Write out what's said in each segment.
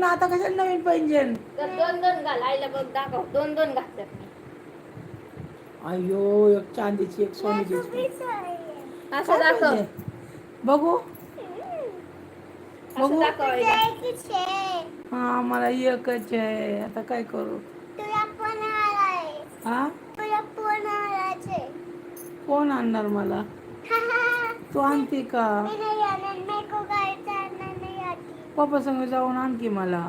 आता कशाला नवीन पैंजण? तर दोन दोन घाल, आईला बघ दाखव, दोन दोन घातल्यात मी. अयो, एक चांदीची एक सोन्याची. असं दाखव, बघू असं बघू. दाखव आईला. हा मला एकच आहे, आता काय करू? हा कोण आणणार मला? तू आणते का? पप्पा संग जाऊन आणते मला.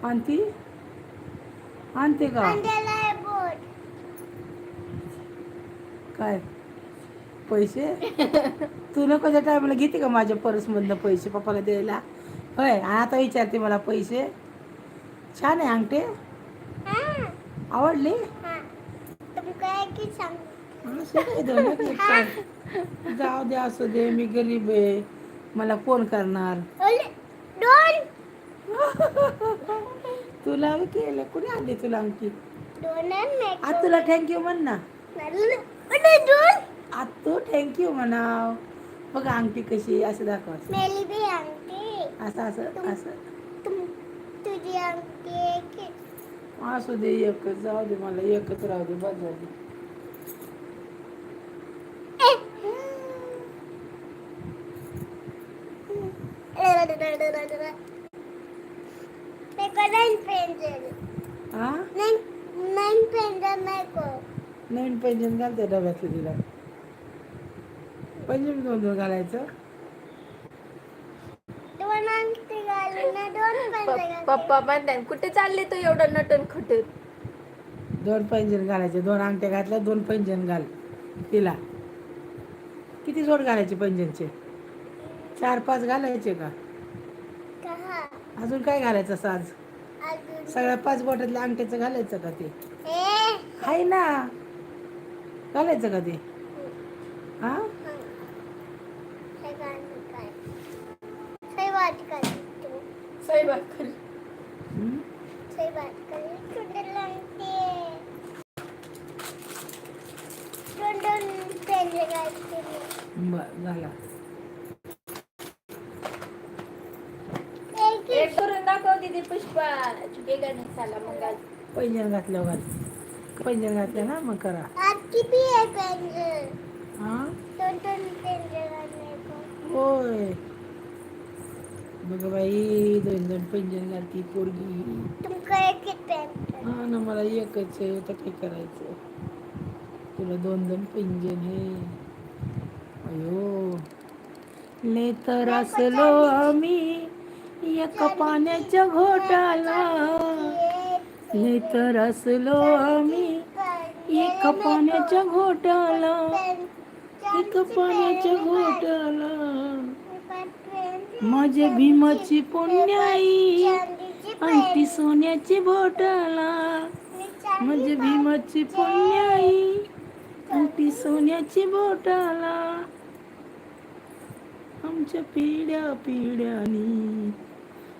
आणती आणते का? काय पैसे? तू नको त्या टायमाला घेते का माझ्या पर्समधनं पैसे पप्पाला द्यायला? होय, आता विचारते मला पैसे. छान आहे अंगठी, आवडली? जाऊ दे, असू दे, मी गरीब आहे, मला कोण करणार? तुला केलं कुणी आणली तुला अंगठी? आज तुला थँक्यू म्हण ना. आज तू थँक्यू म्हणाव. बघ अंगठी कशी, असं दाखव, असं असं असं. असू दे, एकच जाऊ दे, मला एकच राहू दे, बस झाली. नवीन पैंजण घालते डब्यातलं तिला. पैंजण दोन दोन घालायचं. पप्पा म्हणतात कुठे चालले तू एवढं नटून खटून? दोन पैंजण घालायचे, दोन अंगठ्या घातल्या, दोन पैंजण घाल तिला. किती जोड घालायचे पैंजणचे? 4-5 घालायचे का? अजून काय घालायचं साज? सगळ्या 5 बोटातल्या अंगठ्याचं घालायचं का ते? हाय ना, घालायचं का ते? हा सही बात कर. झाला. एक करून दाखव दीदी पुष्पा. चुके का नाही साला मग घाल. पैंजण घातल्यावर घाल. पैंजण घातलं ना मग करा. हा होय, बघ बाई, दोन दोन पैंजण घालती पोरगी. हा ना, मला एकच आहे, तर काय करायचं? तुला दोन दोन पैंजण आहे. अयो, ले तर असलो आम्ही एका पाण्याच्या घोटाला. ले तर असलो आम्ही एका पाण्याच्या घोटाला. एका पाण्याच्या घोटाला. माझ्या भीमाची पुण्याई अंगठी सोन्याची बोटाला. माझ्या भीमाची पुण्याई अंगठी सोन्याची बोटाला. आमच्या पिढ्या पिढ्यानी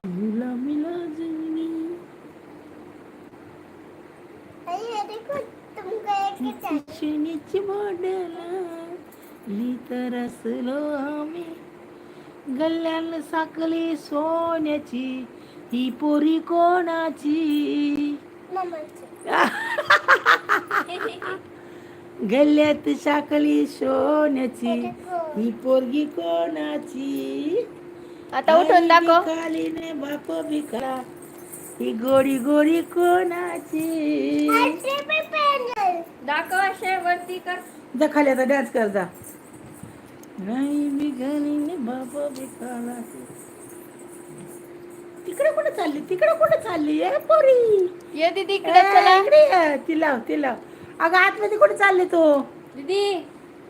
गुलामीला जगली. सोन्याची बोटाला. ली तर असलो आम्ही गल्ल्यान साकली सोन्याची. ही पोरी कोणाची? गल्ल्यात साकली सोन्याची. ही पोरगी कोणाची? आता उठून दाखव. खालीने बाप भिकला. ही गोडी गोडी कोणाची? दाखव असे वरती कर. जा खाली, आता डान्स कर जा. नाही बिघालीने बाप भिकाला. तिकडे कुठे चालली? तिकडे कुठे चालली आहे पोरी? ये दीदी इकडे चला. इकडे ये. तिला तिला. अगं आतमध्ये कुठे चालली तू? दीदी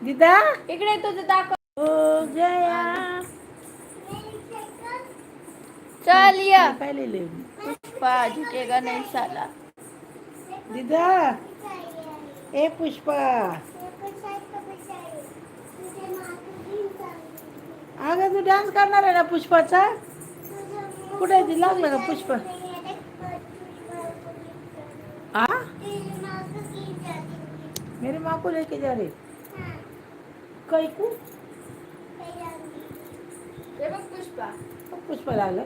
दिदा इकडे तुझं दाखव. हो गया. चल या. काय लिहिले? पुष्पा झुकेगा नहीं साला. दिदा ए पुष्पा. अगं तू डान्स करणार आहे ना पुष्पाचा? कुठे ती लागलं का पुष्पा? आ मेरी माँ को लेके जा रहे. कैकू हे बघ पुष्पा. पुष्पा लागलं.